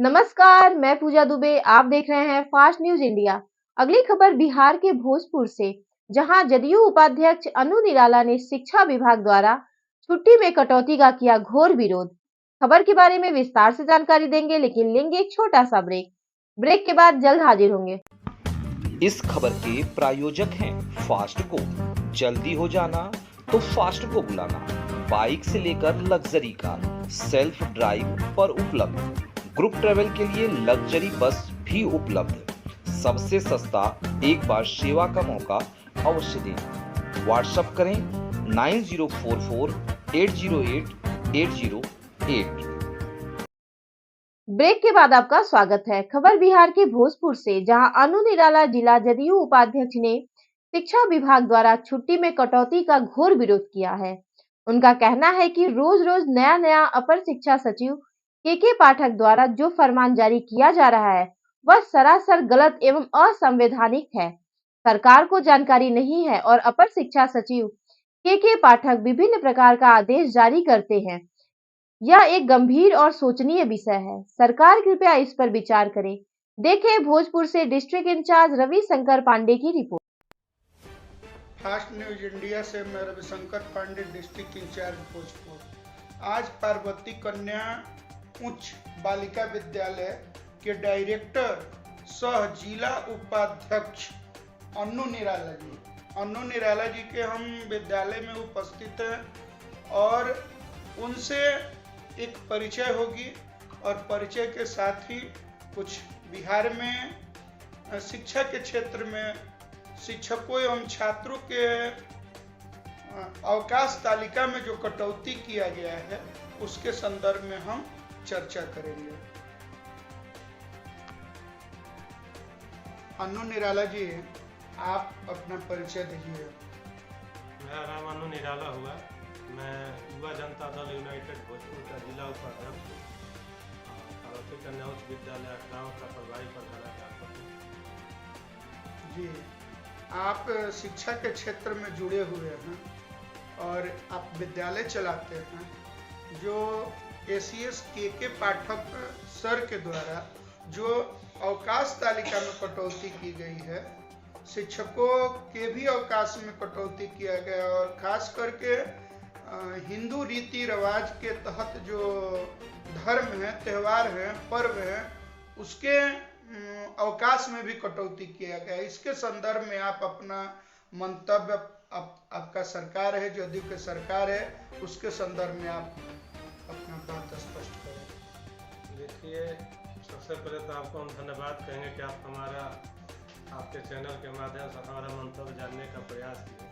नमस्कार, मैं पूजा दुबे। आप देख रहे हैं फास्ट न्यूज इंडिया। अगली खबर बिहार के भोजपुर से, जहां जदयू उपाध्यक्ष अनु निराला ने शिक्षा विभाग द्वारा छुट्टी में कटौती का किया घोर विरोध। खबर के बारे में विस्तार से जानकारी देंगे, लेकिन लेंगे एक छोटा सा ब्रेक। ब्रेक के बाद जल्द हाजिर होंगे। इस खबर के प्रायोजक हैं फास्ट को। जल्दी हो जाना तो फास्ट को बुलाना। बाइक से लेकर लग्जरी कार सेल्फ ड्राइव पर उपलब्ध। ग्रुप ट्रेवल के लिए लग्जरी बस भी उपलब्ध। सबसे सस्ता एक बार सेवा का मौका अवश्य दें। व्हाट्सएप करें 9044808808। ब्रेक के बाद आपका स्वागत है। खबर बिहार के भोजपुर से, जहां अनु निराला जिला जदयू उपाध्यक्ष ने शिक्षा विभाग द्वारा छुट्टी में कटौती का घोर विरोध किया है। उनका कहना है कि रोज रोज नया अपर शिक्षा सचिव के पाठक द्वारा जो फरमान जारी किया जा रहा है वह सरासर गलत एवं असंवैधानिक है। सरकार को जानकारी नहीं है और अपर शिक्षा सचिव के पाठक विभिन्न प्रकार का आदेश जारी करते हैं। यह एक गंभीर और सोचनीय विषय है। सरकार कृपया इस पर विचार करे। देखें भोजपुर से डिस्ट्रिक्ट इंचार्ज रविशंकर पांडे की रिपोर्ट। फास्ट न्यूज इंडिया से मैं रविशंकर पांडे, डिस्ट्रिक्ट इंचार्ज भोजपुर। आज पार्वती कन्या उच्च बालिका विद्यालय के डायरेक्टर सह जिला उपाध्यक्ष अनु निराला जी के हम विद्यालय में उपस्थित हैं और उनसे एक परिचय होगी और परिचय के साथ ही कुछ बिहार में शिक्षा के क्षेत्र में शिक्षकों एवं छात्रों के अवकाश तालिका में जो कटौती किया गया है उसके संदर्भ में हम चर्चा करेंगे। अनु निराला जी, आप अपना परिचय दीजिए। मेरा नाम अनु निराला हुआ। मैं युवा जनता दल यूनाइटेड भोजपुर का जिला उपाध्यक्ष हूँ। पार्वती कन्या उच्च विद्यालय अखलाव का प्रभारी प्रधानाध्यापक हूँ। जी, आप शिक्षा के क्षेत्र में जुड़े हुए हैं और आप विद्यालय चलाते हैं। जो ACS के पाठक सर के द्वारा जो अवकाश तालिका में कटौती की गई है, शिक्षकों के भी अवकाश में कटौती किया गया और खास करके हिंदू रीति रिवाज के तहत जो धर्म है, त्यौहार है, पर्व है, उसके अवकाश में भी कटौती किया गया। इसके संदर्भ में आप अपना मंतव्य, आपका सरकार है, जदयू के सरकार है, उसके संदर्भ में आप अपना बात स्पष्ट करें। देखिए, सबसे पहले तो आपको हम धन्यवाद कहेंगे कि आप आपके चैनल के माध्यम से हमारा मंतव्य जानने का प्रयास किए।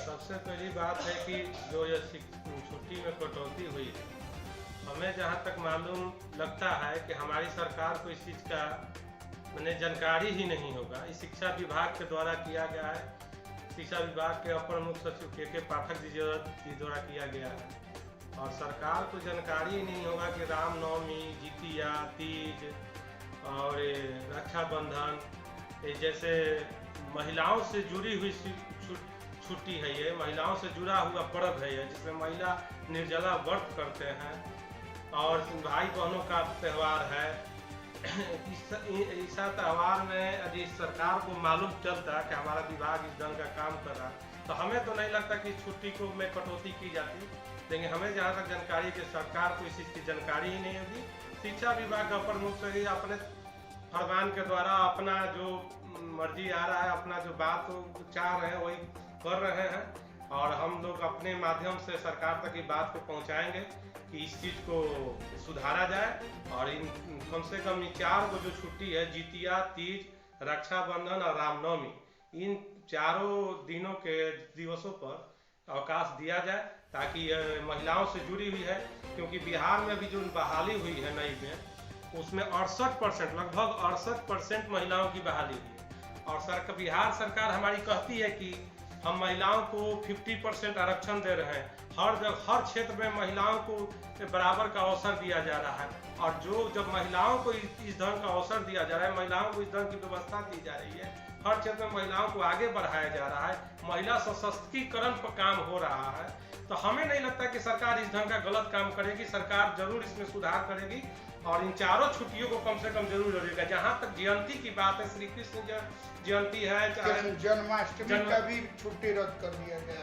सबसे पहली बात है कि जो ये छुट्टी में कटौती हुई है, हमें जहाँ तक मालूम लगता है कि हमारी सरकार को इस चीज़ का जानकारी ही नहीं होगा। इस शिक्षा विभाग के द्वारा किया गया है। शिक्षा विभाग के अपर मुख्य सचिव के पाठक जी द्वारा किया गया है और सरकार को जानकारी ही नहीं होगा कि रामनवमी, जितिया, तीज और रक्षाबंधन जैसे महिलाओं से जुड़ी हुई छुट्टी है। ये महिलाओं से जुड़ा हुआ पर्व है ये, जिसमें महिला निर्जला व्रत करते हैं और भाई बहनों का त्यौहार है। इस त्यौहार में यदि सरकार को मालूम चलता कि हमारा विभाग इस ढंग का काम कर रहा है तो हमें तो नहीं लगता कि छुट्टी को में कटौती की जाती। लेकिन हमें जहाँ तक जानकारी कि सरकार को इस चीज़ की जानकारी ही नहीं होगी। शिक्षा विभाग का अपर मुख्य सचिव अपने फरमान के द्वारा अपना जो मर्जी आ रहा है, अपना जो बात चाह रहे हैं वही कर रहे हैं और हम लोग अपने माध्यम से सरकार तक की बात को पहुंचाएंगे कि इस चीज़ को सुधारा जाए और इन कम से कम 4 को जो छुट्टी है, जितिया, तीज, रक्षाबंधन और रामनवमी, इन चारों दिनों के दिवसों पर अवकाश दिया जाए ताकि महिलाओं से जुड़ी हुई है। क्योंकि बिहार में भी जो बहाली हुई है नई में, उसमें 68%, लगभग 68% महिलाओं की बहाली हुई है और बिहार सरकार हमारी कहती है कि हम महिलाओं को 50% आरक्षण दे रहे हैं। हर क्षेत्र में महिलाओं को बराबर का अवसर दिया जा रहा है और जब महिलाओं को इस ढंग का अवसर दिया जा रहा है, महिलाओं को इस ढंग की व्यवस्था दी जा रही है, हर क्षेत्र में महिलाओं को आगे बढ़ाया जा रहा है, महिला सशक्तिकरण पर काम हो रहा है। तो हमें नहीं लगता कि सरकार इस ढंग का गलत काम करेगी। सरकार जरूर इसमें सुधार करेगी और इन चारों छुट्टियों को कम से कम जरूर जोड़ेगा। जहाँ तक जयंती की बात है, श्री कृष्ण जयंती है, चाहे जन्माष्टमी का भी छुट्टी रद्द कर दिया गया,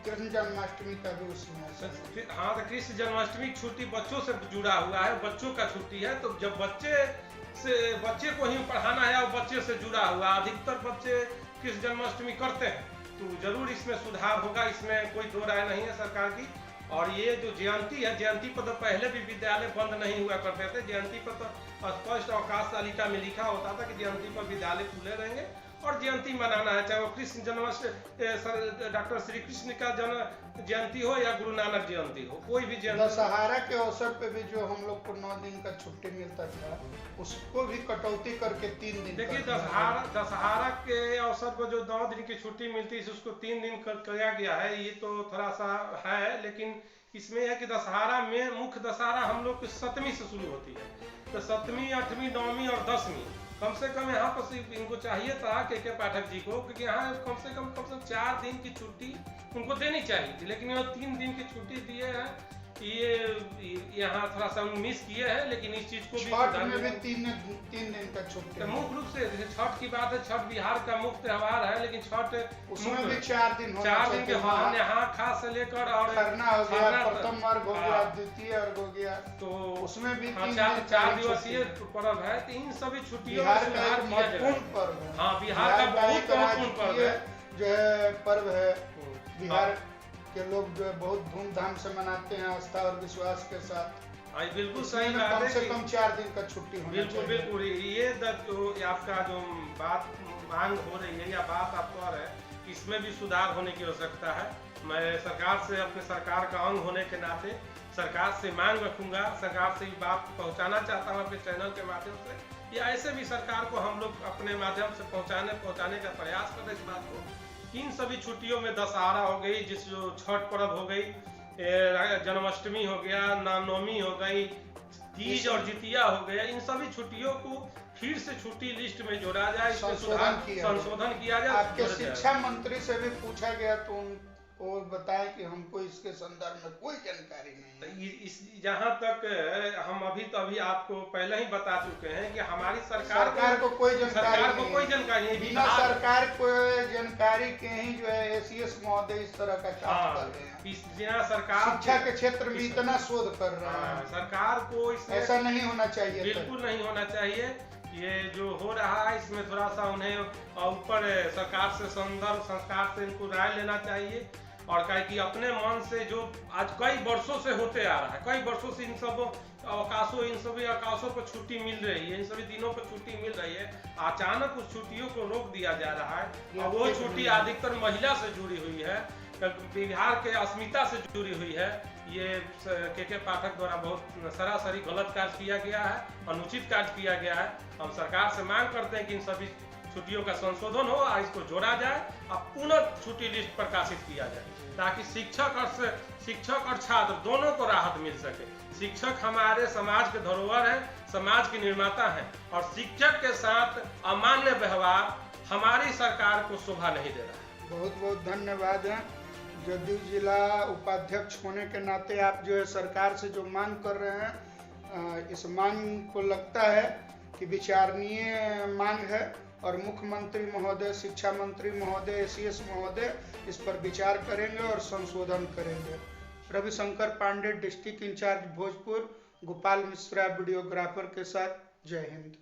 कृष्ण जन्माष्टमी का भी उसमें। हाँ, तो कृष्ण जन्माष्टमी छुट्टी बच्चों से जुड़ा हुआ है, बच्चों का छुट्टी है। तो जब बच्चे को ही पढ़ाना है और बच्चे से जुड़ा हुआ, अधिकतर बच्चे कृष्ण जन्माष्टमी करते हैं, तो जरूर इसमें सुधार होगा, इसमें कोई दो राय नहीं है सरकार की। और ये जो जयंती है, जयंती पर तो पहले भी विद्यालय बंद नहीं हुआ करते थे। जयंती पर तो स्पष्ट अवकाश तालिका में लिखा होता था कि जयंती पर विद्यालय खुले रहेंगे और जयंती मनाना है, चाहे वो कृष्ण जन्माष्टमी, डॉक्टर श्री कृष्ण का जन्म जयंती हो या गुरु नानक जयंती हो, कोई भी जयंती। दशहरा के अवसर पे भी जो हम लोग को 9 दिन का छुट्टी मिलता था, उसको भी कटौती करके 3 दिन। देखिए, दशहरा के अवसर पर जो 9 दिन की छुट्टी मिलती है उसको 3 दिन किया गया है। ये तो थोड़ा सा है, लेकिन इसमें है कि दशहरा में मुख्य दशहरा हम लोग की 7वीं से शुरू होती है। तो 7वीं, 8वीं, 9वीं और 10वीं कम से कम यहाँ पर इनको चाहिए था के पाठक जी को, क्योंकि यहाँ कम से कम 4 दिन की छुट्टी उनको देनी चाहिए थी, लेकिन वो 3 दिन की छुट्टी दिए हैं। ये यहाँ थोड़ा सा मिस किए हैं, लेकिन इस चीज को भी छठ में भी 3 दिन का छुट्टी। मुख्य रूप से जैसे छठ की बात है, छठ बिहार का मुख्य त्योहार है, लेकिन छठ उसमें भी 4 दिन होना 4 दिन के यहाँ खास से लेकर और खरना हो गया, प्रथम अर्घ हो गया, द्वितीय अर्घ हो गया, तो उसमें भी 4 दिवसीय पर्व है। तो इन सभी छुट्टियों में सुधार किया जाएगा। पर्व है। हाँ, बिहार का बहुत महत्वपूर्ण पर्व है, जो है पर्व है। बिहार के लोग जो है बहुत धूमधाम से मनाते हैं, आस्था और विश्वास के साथ। बिल्कुल सही बात है, कम से कम 4 दिन का छुट्टी होना बिल्कुल चाहिए। बिल्कुल। ये आपका जो बात मांग हो रही है या बात आप कह रहे हैं, इसमें भी सुधार होने की आवश्यकता है। मैं सरकार से, अपने सरकार का अंग होने के नाते सरकार से मांग रखूंगा, सरकार से ये बात पहुंचाना चाहता हूं अपने चैनल के माध्यम से, या ऐसे भी सरकार को हम लोग अपने माध्यम से पहुंचाने का प्रयास करें इस बात को। इन सभी छुट्टियों में दशहरा हो गई, जो छठ पर्व हो गई, जन्माष्टमी हो गया, रामनवमी हो गई, तीज और जितिया हो गया, इन सभी छुट्टियों को फिर से छुट्टी लिस्ट में जोड़ा जाए, संशोधन किया जाए। आपके शिक्षा मंत्री से भी पूछा गया तो वो बताया कि हमको इसके संदर्भ में कोई जानकारी नहीं है। जहाँ तक हम अभी आपको पहले ही बता चुके हैं कि हमारी सरकार को कोई जानकारी नहीं, बिना सरकार को जानकारी के ही जो है एसीएस महोदय इस तरह का काम कर रहे हैं। सरकार शिक्षा के क्षेत्र में इतना शोध कर रहे हैं, सरकार को ऐसा नहीं होना चाहिए, बिल्कुल नहीं होना चाहिए। ये जो हो रहा है इसमें थोड़ा सा उन्हें ऊपर सरकार से संदर्भ संस्कार से इनको राय लेना चाहिए, और कहे कि अपने मन से जो आज कई वर्षों से होते आ रहा है, कई वर्षों से इन सभी अवकाशों पर छुट्टी मिल रही है, इन सभी दिनों पर छुट्टी मिल रही है, अचानक उस छुट्टियों को रोक दिया जा रहा है। और वो छुट्टी अधिकतर महिला से जुड़ी हुई है, बिहार के अस्मिता से जुड़ी हुई है। ये के पाठक द्वारा बहुत सरासरी गलत कार्य किया गया है, अनुचित कार्य किया गया है। हम सरकार से मांग करते हैं कि इन सभी छुट्टियों का संशोधन हो और इसको जोड़ा जाए और पुनः छुट्टी लिस्ट प्रकाशित किया जाए, ताकि शिक्षक और छात्र दोनों को राहत मिल सके। शिक्षक हमारे समाज के धरोहर हैं, समाज के निर्माता हैं, और शिक्षक के साथ अमान्य व्यवहार हमारी सरकार को शोभा नहीं दे रहा है। बहुत बहुत धन्यवाद है। जदयू जिला उपाध्यक्ष होने के नाते आप जो है सरकार से जो मांग कर रहे हैं, इस मांग को लगता है कि विचारणीय मांग है, और मुख्यमंत्री महोदय, शिक्षा मंत्री महोदय, एसीएस महोदय इस पर विचार करेंगे और संशोधन करेंगे। Ravishankar Pandey, district incharge Bhojpur, Gopal Mishra videographer के साथ। जय हिंद।